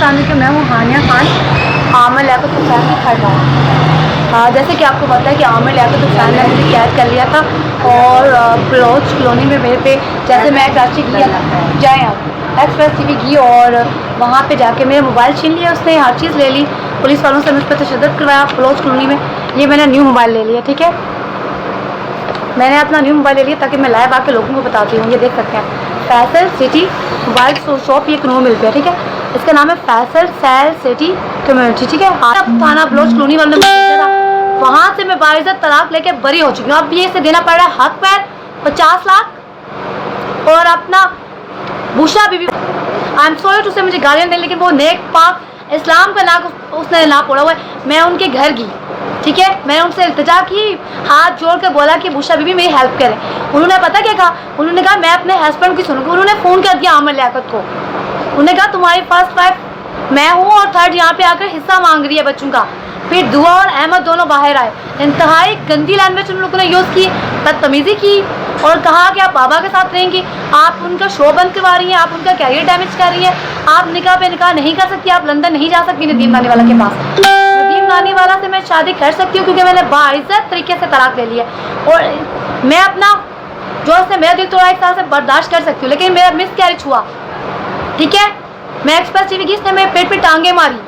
कि मैं हूँ हानिया खान, आमिर लियाकत हुसैन की घर वाला। जैसे कि आपको पता है कि आमिर लियाकत हुसैन ने मुझे कैद कर लिया था और बलोच कॉलोनी में मेरे पे, जैसे मैं कराची गया जाए आप एक्सप्रेस टीवी गई और वहाँ पे जाके मेरा मोबाइल छीन लिया उसने, हर चीज़ ले ली, पुलिस वालों से मुझ पर तशद्दुद करवाया बलोच कॉलोनी में। ये मैंने न्यू मोबाइल ले लिया, ठीक है, मैंने अपना न्यू मोबाइल ले लिया ताकि मैं लाइव आके लोगों को बताती हूँ। ये देख सकते हैं फैसल सिटी मोबाइल शॉप, ये क्यों मिल गया, ठीक है, इसका नाम है फैसल सैल सिटी कम्युनिटी, ठीक है। थाना बलोच कॉलोनी वाले ने वहाँ से मैं बाइज़्ज़त तलाक लेके बरी हो चुकी हूँ। अब ये इसे देना पड़ रहा है हक पैर 50 लाख और अपना बुशा बीबी, आई एम सॉरी टू से मुझे गालियाँ दें, लेकिन वो नेक पाक इस्लाम का नाक उसने ना पड़ा हुआ है। मैं उनके घर गई, ठीक है, मैंने उनसे इल्तिजा की, हाथ जोड़ कर बोला कि बुशा बीबी मेरी हेल्प करें। उन्होंने पता क्या कहा, उन्होंने कहा मैं अपने हस्बैंड की सुनूंगी। उन्होंने फ़ोन कर दिया आमिर लियाकत को, उन्होंने कहा तुम्हारी फर्स्ट वाइफ मैं हूँ और थर्ड यहाँ पे आकर हिस्सा मांग रही है बच्चों का। फिर दुआ और अहमद दोनों बाहर आए, इंतहाई गंदी लैंग्वेज उन लोगों ने यूज़ की, बदतमीज़ी की और कहा कि आप बाबा के साथ रहेंगी, आप उनका शो बंद करवा रही हैं, आप उनका कैरियर डैमेज कर रही हैं, आप निकाह पे निकाह नहीं कर सकती, आप लंदन नहीं जा सकती नदीम नानी वाला के पास। नदीम नानी वाला से मैं शादी कर सकती हूँ क्योंकि मैंने बाइज़्ज़त तरीके से तलाक ले लिया और मैं अपना जो उसने मेरा दिल तोड़ा 1 साल से बर्दाश्त कर सकती हूँ, लेकिन मेरा मिस कैरेज हुआ, ठीक है। मैं एक्सप्रेस टीवी की, इसने मेरे पेट पे टांगे मारी,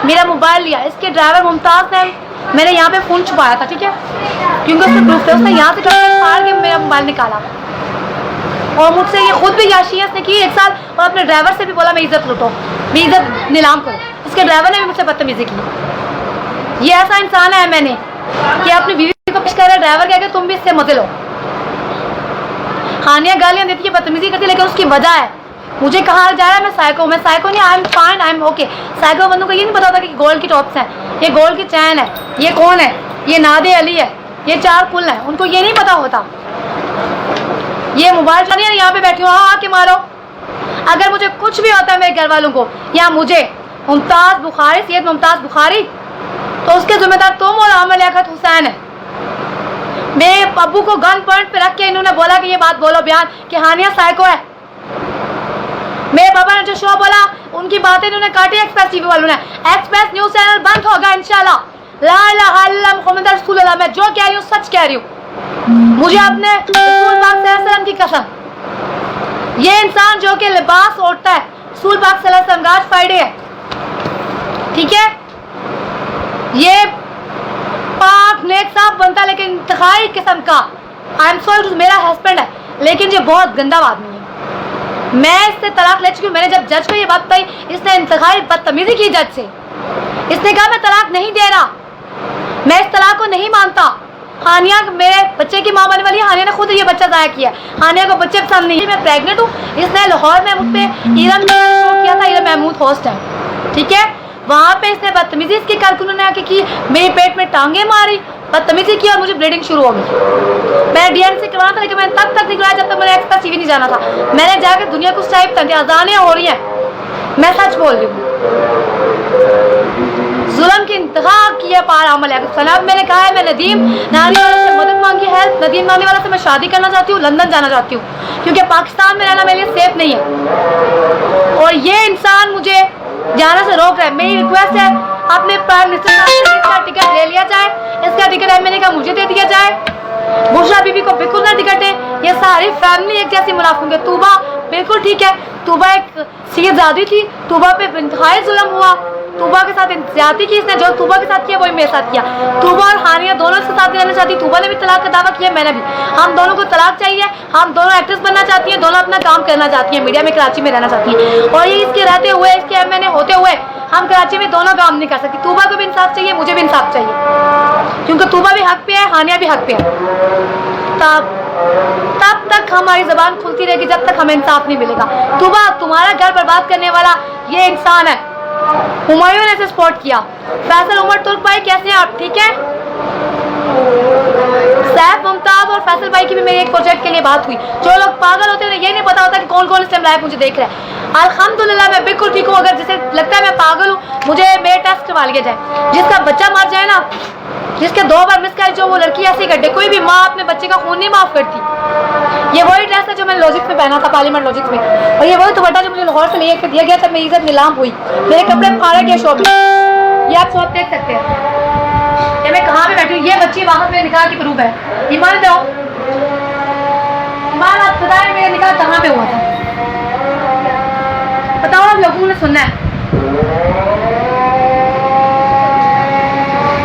मेरा मोबाइल लिया, इसके ड्राइवर मुमताज़ ने, मैंने यहाँ पे फ़ोन छुपाया था, ठीक है, क्योंकि उसने प्रूफ थे, उसने यहाँ से फाड़ के मेरा मोबाइल निकाला और मुझसे ये खुद भी याशी है इसने की 1 साल और अपने ड्राइवर से भी बोला मैं इज़्ज़त लूटो, मैं इज़्ज़त नीलाम करो। इसके ड्राइवर ने भी मुझसे बदतमीज़ी की। ये ऐसा इंसान है मैंने कि अपनी बीवी को पेश कर रहा है, ड्राइवर कह के तुम भी इससे मजे लो। हानिया गालियाँ देती है, बदतमीज़ी करती है, लेकिन उसकी वजह है। मुझे कहा जा रहा है मैं साइको नहीं, I am fine, I am okay. Psycho बंदों को ये नहीं पता होता कि गोल्ड की टॉप्स हैं, ये गोल्ड की चैन है, ये कौन है, ये नादे अली है, ये 4 पुल हैं, उनको ये नहीं पता होता। ये मोबाइल चलानी यहाँ पे बैठी हो, हाँ आके मारो। अगर मुझे कुछ भी होता है मेरे घर वालों को या मुझे मुमताज़ बुखारी, सैयद मुमताज़ बुखारी, तो उसके जिम्मेदार तुम और आमिर लियाकत हुसैन है। मेरे अब्बू को गन पॉइंट पे रख के इन्होंने बोला कि ये बात बोलो बयान कि हानिया साइको है। मेरे पापा ने जो शो बोला उनकी बातें इन्होंने काटी एक्सप्रेस टीवी वालों ने। एक्सप्रेस न्यूज चैनल बंद होगा इंशाल्लाह। ला इलाहा इल्लल्लाह मुहम्मद रसूलुल्लाह, मैं जो कह रही हूँ सच कह रही हूँ, मुझे अपने रसूल पाक सल्लल्लाहु अलैहि वसल्लम की कसम। ये इंसान जो कि लिबास ओढ़ता है रसूल पाक सल्लल्लाहु अलैहि वसल्लम, आज फ्राइडे है, ठीक है, ये पाक नेक साफ बनता है लेकिन इंतहाई किस्म का, आई एम सॉरी, मेरा हस्बैंड है लेकिन ये बहुत गंदा आदमी है। मैं इससे तलाक ले चुकी हूँ। मैंने जब जज को ये बात बताई, इसने इंतहाई बदतमीजी की जज से। इसने कहा मैं तलाक नहीं दे रहा, मैं इस तलाक को नहीं मानता। हानिया मेरे बच्चे की माँ बनने वाली है, हानिया ने खुद ये बच्चा ज़ाया किया, हानिया को बच्चे पसंद नहीं। मैं प्रेग्नेंट हूँ। इसने लाहौर में मुझ पर ईरन शो किया था, ईरन महमूद होस्ट है, ठीक है, वहाँ पे इसने बदतमीजी इसके कारकुनों ने आके की, मेरे पेट में टांगे मारी, बदतमीजी की और मुझे ब्लीडिंग शुरू हो गई। मैंने डीएन से करवाना था लेकिन मैंने तब तक नहीं कराया जब तक मैंने एक्सप्रेस टीवी नहीं जाना था। मैंने जाकर दुनिया को टाइप कर दिया, अजानें हो रही हैं, मैं सच बोल रही हूँ। जुल्म की इंतहा की है पार आमिर लियाकत हुसैन। अब मैंने कहा है मैं नदीम नानी वाला से मदद मांगी हेल्प, नदीम नानी वाला से मैं शादी करना चाहती हूँ, लंदन जाना चाहती हूँ क्योंकि पाकिस्तान में रहना मेरे लिए सेफ नहीं है और ये इंसान मुझे जाने से रोक रहा है। मेरी रिक्वेस्ट है अपने प्राइम मिनिस्टर साहब से इसका टिकट ले लिया जाए, इसका टिकट एमएनए का मुझे दे दिया जाए, बुशरा बीबी को बिल्कुल ना टिकट है। ये सारी फैमिली एक जैसी मुनाफिक है। तूबा बिल्कुल ठीक है, तूबा एक शहजादी थी, तूबा पे इंतहाई जुल्म हुआ, तूबा के साथ ज्यादती की इसने, जो तूबा के साथ किया वही मेरे साथ किया। तूबा और हानिया दोनों इसके साथ रहना चाहती, तूबा ने भी तलाक का दावा किया, मैंने भी। हम दोनों को तलाक चाहिए, हम दोनों एक्ट्रेस बनना चाहती हैं, दोनों अपना काम करना चाहती हैं, मीडिया में कराची में रहना चाहती हैं और ये इसके रहते हुए, इसके एमएनए होते हुए हम कराची में दोनों काम नहीं कर सकती। तूबा को भी इंसाफ चाहिए, मुझे भी इंसाफ चाहिए क्योंकि तूबा भी हक पे है, हानिया भी हक पे है। तब तक हमारी ज़बान खुलती रहेगी जब तक हमें इंसाफ नहीं मिलेगा। तूबा तुम्हारा घर बर्बाद करने वाला ये इंसान है, हुमायूं ने इसे सपोर्ट किया। फैसल उमर तुर्क भाई कैसे हैं आप, ठीक है? सैफ मुमताज और फैसल भाई की भी मेरे एक प्रोजेक्ट के लिए बात हुई। जो लोग पागल होते हैं ये नहीं पता होता कि कौन कौन इस टाइम लाइव मुझे देख रहा है। अल्हम्दुलिल्लाह मैं बिल्कुल ठीक हूँ। अगर जिसे लगता है मैं पागल हूँ, मुझे मेरे टेस्ट करवा लिया जाए। जिसका बच्चा मर जाए ना जिसके 2 बार मिस कैरेज हो वो लड़की ऐसे कर दे। कोई भी माँ अपने बच्चे का खून नहीं माफ करती। ये वही ड्रेस है जो मैंने लॉजिक्स में पहना था, पार्लियामेंट लॉजिक्स में, और ये वही दुपट्टा जो मुझे लाहौर से लेकर दिया गया था। मेरी इज्जत नीलाम हुई, मेरे कपड़े फाड़े गए शॉप में। ये आप शॉप देख सकते हैं ये मैं कहाँ पे बैठी हूँ। ये बच्ची वहाँ मेरे निकाह की प्रूफ है। ईमान दो, ईमान आप बताएं मेरा निकाह कहाँ पे हुआ था, बताओ आप लोगों ने सुनना है।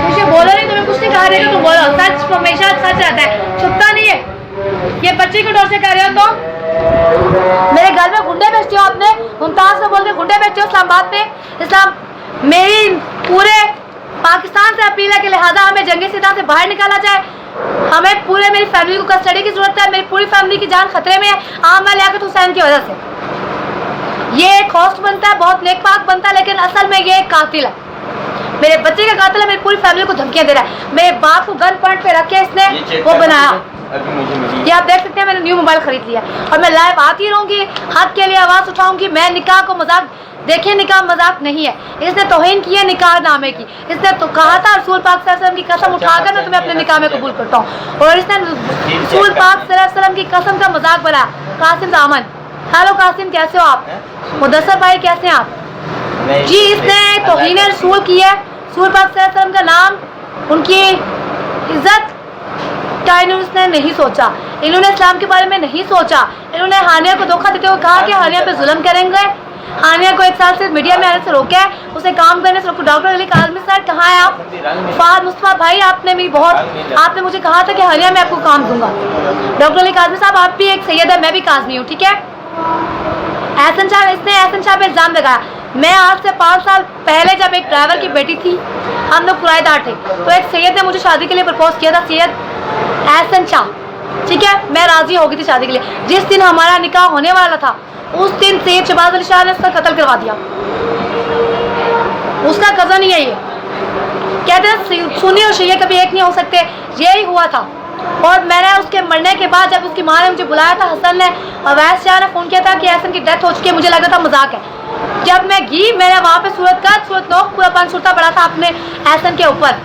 मुझे बोलो नहीं, तुम्हें कुछ नहीं कहा रहेगा, तुम बोलो। सच हमेशा सच रहता है, छुपता नहीं है। ये बच्चे को डर से कह रहे हो तो मेरे घर में गुंडे बेचते हो आपने, मुमताज को बोल के गुंडे बेचते हो इस्लामाबाद में। इस्लाम मेरी पूरे पाकिस्तान से अपील है कि लिहाजा हमें जंगे सीधा से बाहर निकाला जाए। हमें पूरे मेरी फैमिली को कस्टडी की जरूरत है। मेरी पूरी फैमिली की जान खतरे में है आमिर लियाकत हुसैन की वजह से। ये एक होस्ट बनता है, बहुत नेकपाक बनता है, लेकिन असल में ये एक कातिल है। मेरे बच्चे का कातिल है, मेरी पूरी फैमिली को धमकियां दे रहा है। मेरे बाप को गन पॉइंट पे रख के इसने वो बनाया। ये आप देख सकते हैं, मैंने न्यू मोबाइल खरीद लिया और मैं लाइव आती रहूंगी, हक के लिए आवाज उठाऊंगी। मैं निकाह को मजाक, देखिए निकाह मजाक नहीं है। इसने तौहीन की है निकाह नामे की। इसने तो कहा था रसूल पाक सल्लल्लाहु अलैहि वसल्लम की कसम उठाकर मैं तुम्हें अपने निकाह में कबूल करता हूँ, और इसने रसूल पाक सल्लल्लाहु अलैहि वसल्लम की कसम का मजाक बनाया। कासिम दामन, हेलो कासिम, कैसे हो आप? मुदस्सर भाई कैसे हैं आप? जी, इसने तौहीन रसूल की है, रसूल पाक सल्लल्लाहु अलैहि वसल्लम का नाम, उनकी इज्जत का इन्होंने नहीं सोचा। इन्होंने इस्लाम के बारे में नहीं सोचा। इन्होंने हानिया को धोखा देते हुए कहा कि हानिया पे जुल्म करेंगे। हानिया को 1 साल से मीडिया में आने से रोका है, उसे काम करने से रोका। डॉक्टर अली काजमी सर कहाँ है आप? फाद मुस्तफा भाई, आपने मुझे कहा था कि हानिया मैं आपको काम दूंगा। डॉक्टर अली काजमी साहब, आप भी एक सैयद है, मैं भी काजमी हूँ, ठीक है। एहसन शाह, इसने एहसन शाह पे इल्जाम लगाया। मैं आज से 5 साल पहले जब एक ड्राइवर की बेटी थी, हम लोग किराएदार थे, तो एक सैयद ने मुझे शादी के लिए प्रपोज किया था, सैयद एहसन शाह, ठीक है। मैं राजी हो गई थी शादी के लिए। जिस दिन हमारा निकाह होने वाला था उस दिन सैयद शहबाज अली शाह ने उसका कत्ल करवा दिया। उसका कजन ही है ये। कहते हैं सुन्नी और शिया कभी एक नहीं हो सकते, यही हुआ था। और मैंने उसके मरने के बाद जब उसकी माँ ने मुझे बुलाया था, हसन ने और वैस शाह ने फ़ोन किया था कि एहसन की डेथ हो चुकी है, मुझे लगा था मजाक है। जब मैं गई, मैंने वहाँ पे सूरत नोक पूरा पान सुरता पड़ा था अपने एहसन के ऊपर,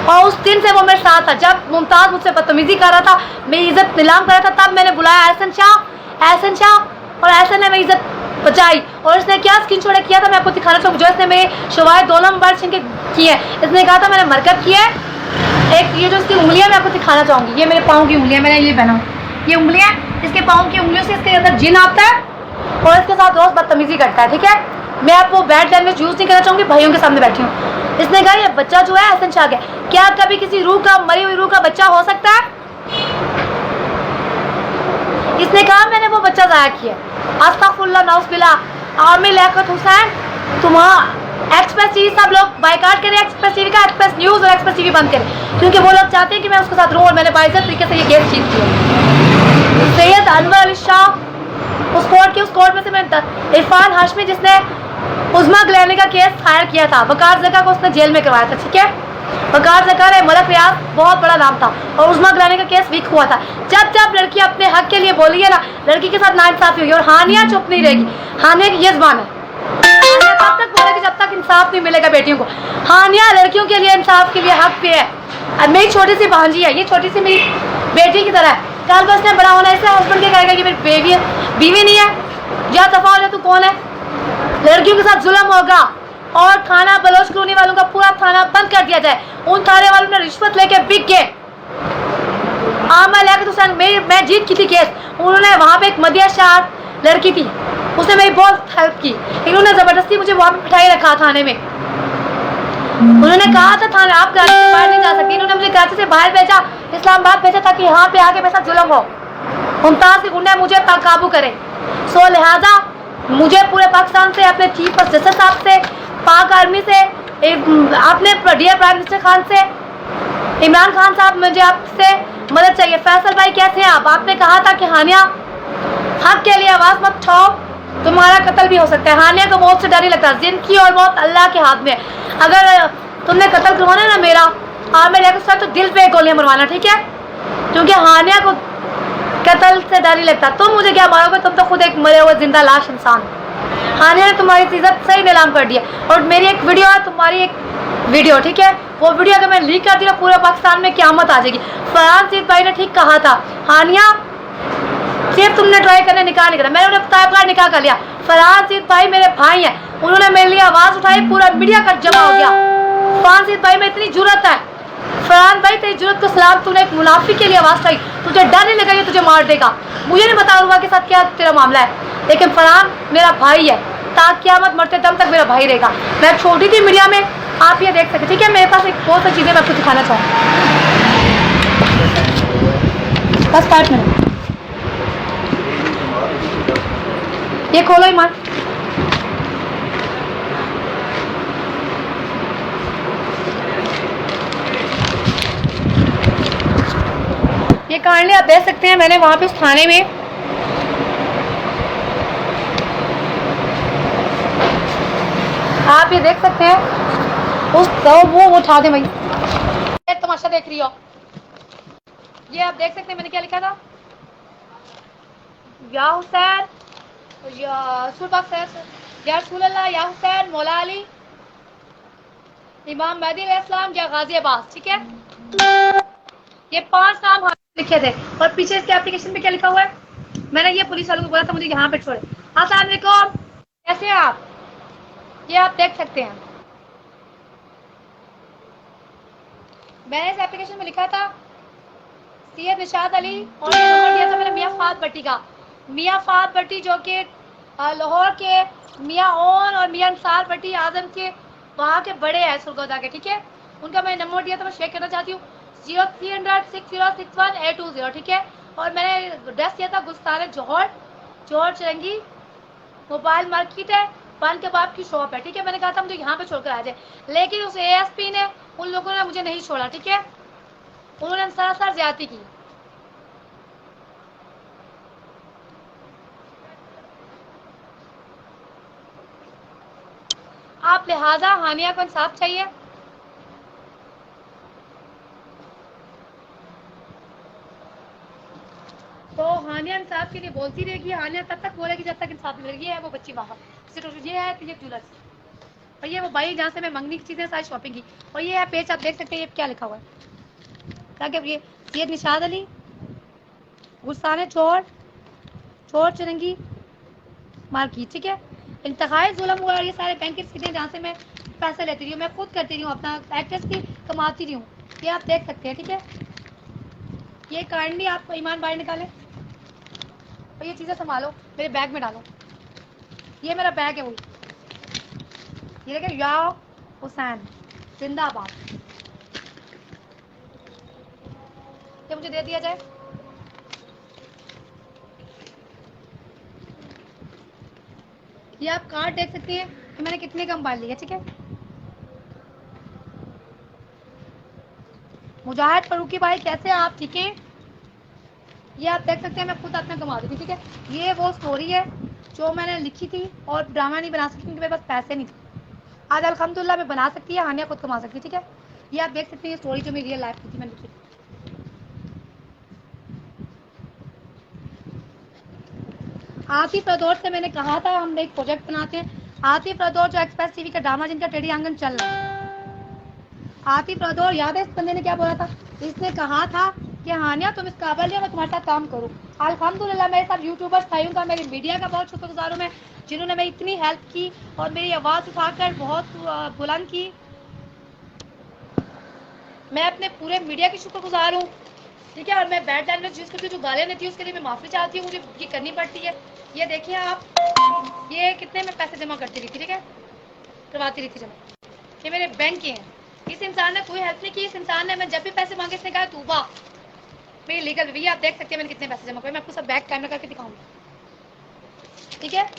और उस दिन से वो मेरे साथ था। जब मुमताज़ मुझसे बदतमीजी कर रहा था, मेरी इज्जत नीलाम कर रहा था, तब मैंने बुलाया एहसन शाह, और एहसन ने मेरी इज्जत बचाई। और इसने क्या स्क्रीनशॉट किया था, मैं आपको दिखाना चाहूँगी, जो इसने मेरे शवाहिद दोनों मोबाइल छीन के किए। इसने कहा था मैंने मरकब किया है। एक ये जो इसकी उंगलियां मैं आपको दिखाना चाहूँगी, ये मेरे पाँव की उंगलियां, मैंने ये पहना, ये उंगलियां, इसके पाँव की उंगलियों से इसके अंदर जिन आता है और इसके साथ रोज बदतमीजी करता है, ठीक है। मैं आपको बैड लैंग्वेज यूज़ नहीं करना चाहूँगी, भाइयों के सामने बैठी हूँ। इसने कहा ये बच्चा जो है एहसन शाह का, क्या कभी किसी रूह का, मरी हुई रूह का बच्चा हो सकता है? इसने कहा मैंने वो बच्चा ज़ाया किया। अस्तगफुरुल्लाह, नाउज़ुबिल्लाह। आमिर लियाकत हुसैन, तुम्हारा एक्सप्रेस टीवी सब लोग बाइकाट करें, एक्सप्रेस टीवी का, एक्सप्रेस न्यूज़ और एक्सप्रेस टीवी बंद करें, क्योंकि वो लोग चाहते हैं कि मैं उसके साथ रहूँ, और मैंने बाइज्जत तरीके से ये केस जीत किया। सैयद अनवर अली शाह, उस कोर्ट में से मैं इरफान हाशमी, जिसने उज़मा गिलानी का केस फायर किया था, वकार ज़का को उसने जेल में करवाया था, ठीक है। वकार ज़का ने मलक रियाज बहुत बड़ा नाम था, और उज़मा गिलानी का केस वीक हुआ था। जब जब लड़की अपने हक के लिए बोली है ना, लड़की के साथ नाइंसाफी हुई, और हानिया चुप नहीं रहेगी। हानिया की ये ज़बान है, हानिया तब तक बोलेगी जब तक इंसाफ नहीं मिलेगा बेटियों को। हानिया लड़कियों के लिए, इंसाफ के लिए हक पे है। मेरी छोटी सी भांजी है, ये छोटी सी मेरी बेटी की तरह है। कल को इसने बड़ा होना, इससे हस्बैंड क्या कहेगा कि मेरी बेबी है, बीवी नहीं है, या दफा हो जा, तू कौन है। लड़कियों के साथ जुल्म होगा, और थाना बलोच कॉलोनी वालों का पूरा थाना बंद कर दिया जाए। उन थाने वालों ने रिश्वत लेके बिक गए। आमिर लियाकत हुसैन, मैं जीत की थी केस। उन्होंने वहाँ पे एक मदिया शाह लड़की थी, उसने मेरी बहुत हेल्प की। इन्होंने ज़बरदस्ती मुझे वहाँ पे बिठाई रखा थाने में। उन्होंने कहा था थाने आप कराची से बाहर नहीं जा सकती। इन्होंने मुझे कराची से बाहर भेजा, इस्लामाबाद भेजा, ताकि यहाँ पे आके मेरे साथ जुल्म हो। मुमताज़ के गुंडे मुझे काबू करें। सो लिहाजा मुझे पूरे पाकिस्तान से, अपने चीफ जस्टिस साहब से, पाक आर्मी से, अपने डियर प्राइम मिनिस्टर खान से, इमरान खान साहब, मुझे आपसे मदद चाहिए। फैसल भाई कैसे हैं आप? आपने कहा था कि हानिया हक के लिए आवाज़ मत उठाओ, तुम्हारा कत्ल भी हो सकता है। हानिया को मौत से डर नहीं लगता, जिंदगी और मौत अल्लाह के हाथ में। अगर तुमने कत्ल करवाना है ना मेरा, आमिर लियाकत हुसैन, तो दिल पे गोलियां मरवाना, ठीक है, क्योंकि हानिया को कत्ल से डर नहीं लगता। तुम मुझे क्या मारोगे, तुम तो खुद एक मरे हुए जिंदा लाश इंसान। हानिया ने तुम्हारी इज्जत सही नीलाम कर दिया। और मेरी एक वीडियो है, तुम्हारी एक वीडियो, ठीक है, वो वीडियो अगर मैं लीक करती ना पूरे पाकिस्तान में क़यामत आ जाएगी। फरहान सीद भाई ने ठीक कहा था, हानिया सिर्फ तुमने ट्राई करने निकाह नहीं करा, मैंने उन्हें बताया निकाह कर लिया। फरहान सीद भाई मेरे भाई हैं, उन्होंने मेरे लिए आवाज़ उठाई, पूरा मीडिया का जमा हो गया। फरहान सीद भाई में इतनी जुर्रत है, फरहान भाई तेरी जुर्रत को सलाम, तूने एक मुनाफिक के लिए आवाज़ उठाई, तुझे डर नहीं लगा ये तुझे मार देगा। मुझे नहीं पता उर्वा के साथ क्या तेरा मामला है, लेकिन फरहान मेरा भाई है, क़यामत मरते दम तक मेरा भाई रहेगा। मैं छोटी थी मीडिया में, आप ये देख सकते, ठीक है। मेरे पास एक बहुत सी चीज़ें मैं आपको दिखाना चाहूँ, बस 5 मिनट। ये खोलो ईमान, ये कहानी आप देख सकते हैं। मैंने वहाँ पे उस थाने में आप ये देख सकते हैं उस वो उठा दे भाई, तमाशा देख रही हो। ये आप देख सकते हैं मैंने क्या लिखा था, या हुसैन या रसूल अल्लाह, या हुसैन मौला अली, इमाम मेहदी अलैहिस्सलाम या गाजी अब्बास, ठीक है। ये 5 नाम लिखे थे और पीछे इसके एप्लीकेशन पे क्या लिखा हुआ है, मैंने ये पुलिस वालों को बोला था मुझे यहाँ पे छोड़े। अस्सलाम वालेकुम, कैसे हैं आप, ये आप देख सकते हैं। मैंने इस एप्लीकेशन में लिखा था सैयद निशात अली, और ये नंबर दिया था मैंने मियाँ फात भट्टी का, मियाँ फात भट्टी जो कि लाहौर के मियाँ ओन और मियाँ अंसार भट्टी आजम के वहाँ के बड़े हैं सुरगोदा के, ठीक है। उनका मैंने नंबर दिया था, मैं शेयर करना चाहती हूँ 0300606120, ठीक है। और मैंने एड्रेस दिया था गुस्तान जौहर चरंगी, मोबाइल मार्केट है, पान कबाब की शॉप है, ठीक है। मैंने कहा था मुझे यहाँ पे छोड़कर आ जाए, लेकिन उस ASP ने, उन लोगों ने मुझे नहीं छोड़ा, ठीक है। उन्होंने सरासर ज्यादती की। आप लिहाजा हानिया को इंसाफ चाहिए। तो हानिया इंसाफ के लिए बोलती रहेगी, हानिया तब तक बोलेगी जब तक इंसाफ मिलेगी। ये है वो बच्ची वहाँ, ये है ये ज्वेलर्स, और ये वो भाई जहाँ से मैं मंगनी की चीज़ें सारी शॉपिंग की, और ये है पेज आप देख सकते हैं, ये क्या लिखा हुआ है, ताकि ये सैयद निशात अली, गुस्तान चौर चरंगी मार्केट, ठीक है। इंतहाई जुल्म हुआ, और ये सारे बैंक की चीज़ें जहाँ से मैं पैसे लेती रही हूँ, मैं खुद करती रही हूँ, अपना एक्ट्रेस की कमाती रही हूँ, ये आप देख सकते हैं, ठीक है। ये काइंडली आप ईमान बाहर निकालें और ये चीज़ें संभालो, मेरे बैग में डालो। ये मेरा बैग है, वो ये देखें, या हुसैन जिंदाबाद, ये मुझे दे दिया जाए। ये आप कार्ड देख सकते हैं कि मैंने कितने का मोबाइल लिया, ठीक है। मुजाहिद फरूकी भाई कैसे हैं आप, ठीक है। ये आप देख सकते हैं, मैं खुद अपना कमा दूँगी, ठीक है। ये वो स्टोरी है जो मैंने लिखी थी, और ड्रामा नहीं बना सकती क्योंकि मेरे पास पैसे नहीं थे। आज अल्हम्दुलिल्लाह मैं बना सकती है, हानिया खुद कमा सकती है, ठीक है। ये आप देख सकते हैं, ये स्टोरी जो मेरी रियल लाइफ की थी, मैंने लिखी। आतिफ रदौर से मैंने कहा था हम एक प्रोजेक्ट बनाते हैं। आतिफ रदौर जो एक्सप्रेस टीवी का ड्रामा जिनका टेढ़ी आंगन चल रहा है, आतिफ रदौर, याद है इस बंदे ने क्या बोला था, इसने कहा था कि हानिया तुम इस काबिल है मैं तुम्हारे साथ काम करूँ। अल्हम्दुलिल्लाह मेरे साथ यूट्यूबर्स भाइयों का, मेरी मीडिया का बहुत शुक्रगुजार हूँ मैं, जिन्होंने मेरी इतनी हेल्प की और मेरी आवाज़ उठाकर बहुत बुलंद की। मैं अपने पूरे मीडिया की शुक्रगुजार हूँ, ठीक है। और मैं बैड लैंग्वेज यूज़ करती हूँ, जो गालियाँ देती हूँ उसके लिए मैं माफ़ी चाहती हूँ, मुझे ये करनी पड़ती है। ये देखिए आप, ये कितने में पैसे जमा करती रही थी, ठीक है, करवाती रही थी जमा, ये मेरे बैंक के हैं। इस इंसान ने कोई हेल्प नहीं की, इस इंसान ने, मैं जब भी पैसे मांगे इसने कहा तूबा मेरी लीगल भैया। आप देख सकते हैं मैंने कितने पैसे जमा करे, मैं आपको सब बैक कैमरा करके दिखाऊंगी, ठीक है।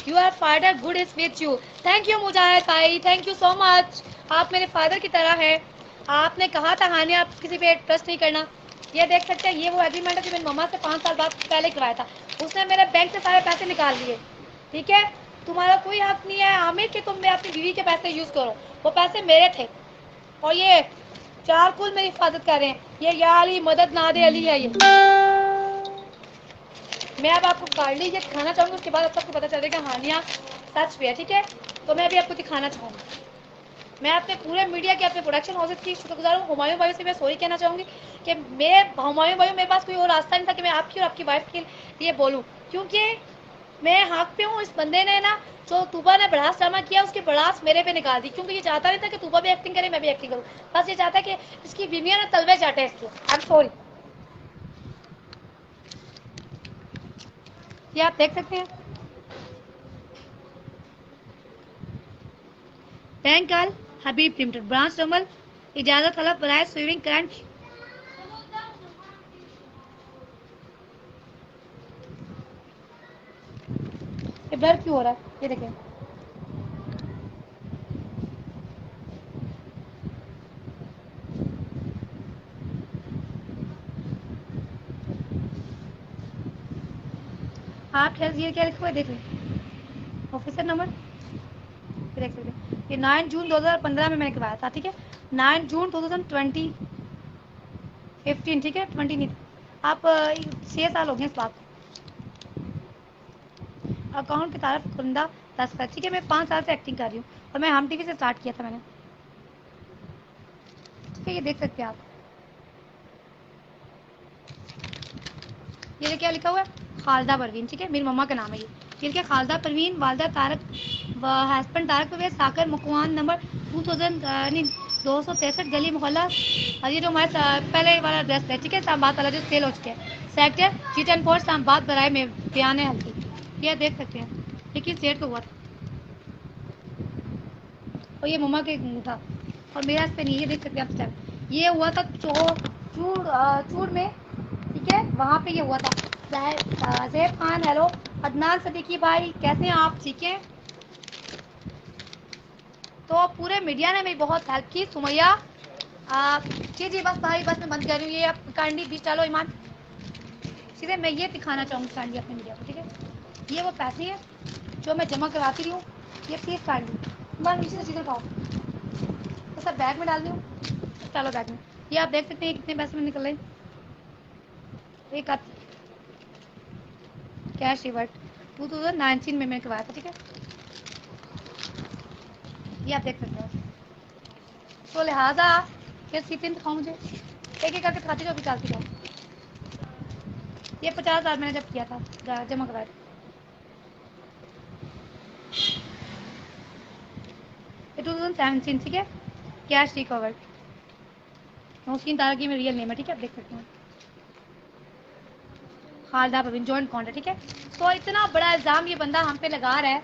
You are father good is with you, thank you Mujahid भाई, थैंक यू सो मच, आप मेरे फादर की तरह है। आपने कहा था हानिया आप किसी पे ट्रस्ट नहीं करना। ये देख सकते हैं, ये वो एग्रीमेंट है जो मेरी मम्मा से 5 साल बाद पहले करवाया था, उसने मेरे बैंक से सारे पैसे निकाल लिए, ठीक है। तुम्हारा कोई हक नहीं है आमिर कि तुम अपनी बीवी के पैसे यूज़ करो, वो पैसे मेरे थे। और ये 4 कुल मेरी हिफाजत कर रहे हैं, ये या अली मदद ना दे अली है। ये मैं अब आपको काइंडली ये दिखाना चाहूँगी, उसके बाद अब सबको पता चलेगा हानिया सच पे है, ठीक है। तो मैं अभी आपको दिखाना चाहूँगी, मैं अपने पूरे मीडिया के अपने प्रोडक्शन हाउसेस की शुक्रगुजार हूँ। हुमायूं भाई से मैं सॉरी कहना चाहूँगी कि मैं हुमायूं भाई मेरे पास कोई और रास्ता नहीं था कि मैं आपकी और आपकी वाइफ के लिए बोलूँ, क्योंकि मैं हक पे हूँ। इस बंदे ने ना जो तूबा ने बड़ास ड्रामा किया उसकी बड़ास मेरे पे निकाल दी, क्योंकि ये चाहता नहीं था कि तूबा भी एक्टिंग करे मैं भी एक्टिंग करूँ। बस ये चाहता है कि इसकी बीवियां ना तलवे चाटे इसके। I am sorry. ये आप देख सकते हैं। बैंक कॉल हबीब लिमिटेड ब्रांच नंबर इजाजत तलब बराए स्विमिंग करंट। ये ब्लर क्यों हो रहा है? ये देखें। आप ये क्या लिखा हुआ है देखें, ऑफिसर नंबर देख सकते हैं। ये 9 जून 2015 में मैंने करवाया था, ठीक है। 9 जून 2020 15, ठीक है 20 नहीं। आप 6 साल हो गए इस बात को। अकाउंट की तारीफ कुंदा 10 का, ठीक है। मैं 5 साल से एक्टिंग कर रही हूँ और मैं हम टीवी से स्टार्ट किया था मैंने, ठीक है। ये देख सकते हैं आप। ये क्या लिखा हुआ है? खालदा परवीन, ठीक है। मेरी मम्मा का नाम है ये क्या खालदा परवीन, वालदा तारक व हस्बैंड तारक परवेज, साकर मकवान नंबर 263 गली मोहल्ला। और ये जो हमारे पहले वाला एड्रेस है, ठीक है, इस्लामाबाद वाला जो सेल हो चुका है, सेक्टर G10 इस्लामाबाद बराए में बयान है हल्की। ये देख सकते हैं ये किस डेट को हुआ था और ये मम्मा के था और मेरा इस पे नहीं। ये देख सकते हैं आप, ये हुआ था चूड़ में, ठीक है, वहाँ पे ये हुआ था। जैब खान हेलो, अदनान सदीकी भाई कैसे हैं आप? ठीक है। तो पूरे मीडिया ने मेरी बहुत हेल्प की। सुमैया जी जी बस भाई बस मैं बंद कर रही हूँ। ये आप कांडी बीच डालो ईमान। सीधे मैं ये दिखाना चाहूँगी कांडी अपने मीडिया को, ठीक है। ये वो पैसे हैं जो मैं जमा करवाती रही हूँ। ये 30 कांडी ईमान नीचे से सीधे खाओ तो सब बैग में डाल दी हूँ। चलो बैग में। ये आप देख सकते हैं कितने पैसे में निकल रहे। एक कैश रिवर्ट 2019 में मैंने करवाया था, ठीक है। ये आप देख सकते हो। तो लिहाजा ये सीपिन दिखाओ मुझे, एक एक करके दिखाती जाओ, चलती जाओ। ये 50,000 मैंने जब किया था जमा करवाया था। ये 2017, ठीक है। कैश रिकवर्ड नौशीन तारकी में रियल नेम है, ठीक है। आप देख सकते हैं खालदा परवीन जॉइंट कॉन्ट्रैक्ट, ठीक है। तो इतना बड़ा इल्जाम ये बंदा हम पे लगा रहा है।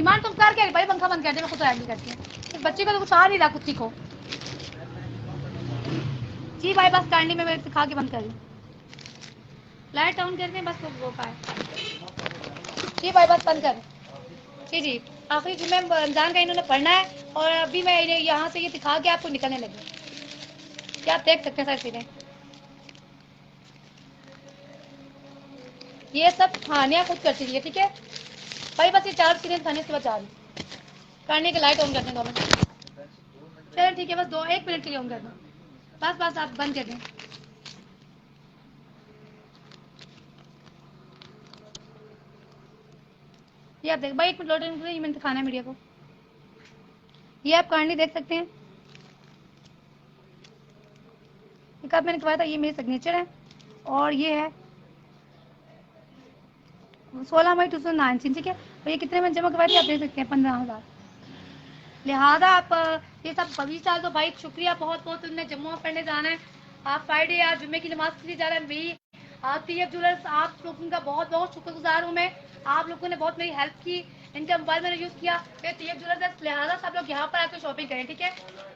ईमान तुम कर क्या भाई? पंखा बंद कर दे, मैं खुद तो नहीं करती हूँ। इस बच्चे को तो कुछ आ नहीं रहा कुत्ती को। जी भाई बस कांडी में मैं खा के बंद कर रही हूँ। लाइट ऑन कर दें बस वो पाए। जी भाई बस बंद कर। जी जी आखिरी जुम्मे रमजान का इन्होंने पढ़ना है और अभी मैं यहाँ से ये दिखा के आपको निकलने लगी। क्या आप देख सकते हैं सर सीधे ये सब खानियाँ खुद करती रही है, ठीक है भाई। बस ये 4 सीधे खाने से बचा रही करने की। लाइट ऑन कर दें 2 मिनट। चलो ठीक है बस 1 मिनट के लिए ऑन कर दो। बस बस आप बंद कर दें। ये आप देख भाई 1 मिनट लौटे मैंने दिखाना है मीडिया को। ये आप काइंडली देख सकते हैं। एक आप मैंने करवाया था, ये मेरे सिग्नेचर है और ये है 16 मई 2019, ठीक है। और ये कितने में जमा करवाई थी आप देख सकते हैं 15,000। लिहाजा आप ये सब 20 साल तो भाई शुक्रिया बहुत बहुत। तुमने जम्मू पढ़ने जाना है, आप फ्राइडे या जुम्मे की नमाज के लिए जा रहे हैं भाई। तैयब ज्वेलर्स आप लोगों का बहुत बहुत शुक्रगुजार हूँ मैं। आप लोगों ने बहुत मेरी हेल्प की। इनका मोबाइल मैंने यूज़ किया फिर तैयब ज्वेलर्स। लिहाजा सब लोग यहाँ पर आकर शॉपिंग करें, ठीक है।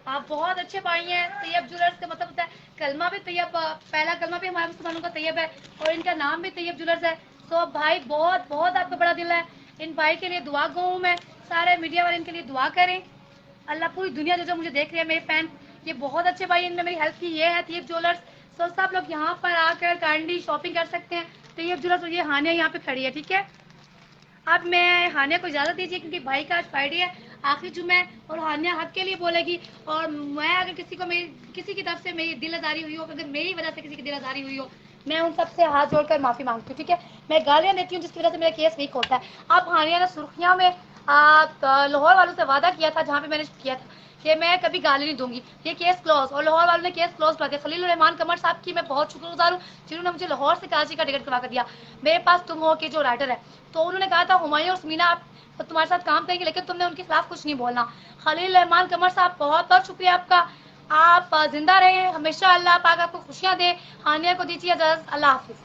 आप बहुत अच्छे भाई हैं। तैयब ज्वेलर्स का मतलब होता है कलमा भी तैयब, पहला कलमा भी हमारे मुसलमानों का तैयब है और इनका नाम भी तैयब ज्वेलर्स है। तो भाई बहुत बहुत आपका बड़ा दिल है। इन भाई के लिए दुआ गो हूँ मैं। सारे मीडिया वाले इनके लिए दुआ करें। अल्लाह पूरी दुनिया जो मुझे देख रही है मेरे फैन, ये बहुत अच्छे भाई, इनने मेरी हेल्प की। ये है तैयब ज्वेलर्स। तो सब लोग यहाँ पर आकर काइंडली शॉपिंग कर सकते हैं। तैयब ज्वेलर्स और ये हानिया यहाँ पे खड़ी है, ठीक है। अब मैं हानिया को इजाज़त दीजिए क्योंकि भाई का आज फ्राइडे है, आखिरी जुम्मा है और हानिया हक के लिए बोलेगी। और मैं अगर किसी को मेरी किसी की तरफ से मेरी दिल आज़ारी हुई हो, अगर मेरी वजह से किसी की दिल आज़ारी हुई हो, मैं उन सबसे हाथ जोड़कर माफ़ी मांगती हूँ, ठीक है। मैं गालियाँ देती हूँ जिसकी वजह से मेरा केस वीक होता है। अब हानिया ने सुर्खियाँ में लाहौर वालों से वादा किया था, जहाँ पे मैंने किया था कि मैं कभी गाली नहीं दूंगी, ये केस क्लोज, और लाहौर वालों ने केस क्लोज करा दिया। खलील रहमान कमर साहब की मैं बहुत शुक्रगुजार हूँ, जिन्होंने मुझे लाहौर से कराची का टिकट करवा कर दिया। मेरे पास तुम हो के जो राइटर है, तो उन्होंने कहा था हुमायूं और समीना आप तुम्हारे साथ काम करेंगे, लेकिन तुमने उनके खिलाफ कुछ नहीं बोलना। खलील रहमान कमर साहब बहुत बहुत शुक्रिया आपका, आप जिंदा रहे हमेशा, अल्लाह पाक आपको खुशियां दे। हानिया को दीजिए इजाजत, अल्लाह हाफिज।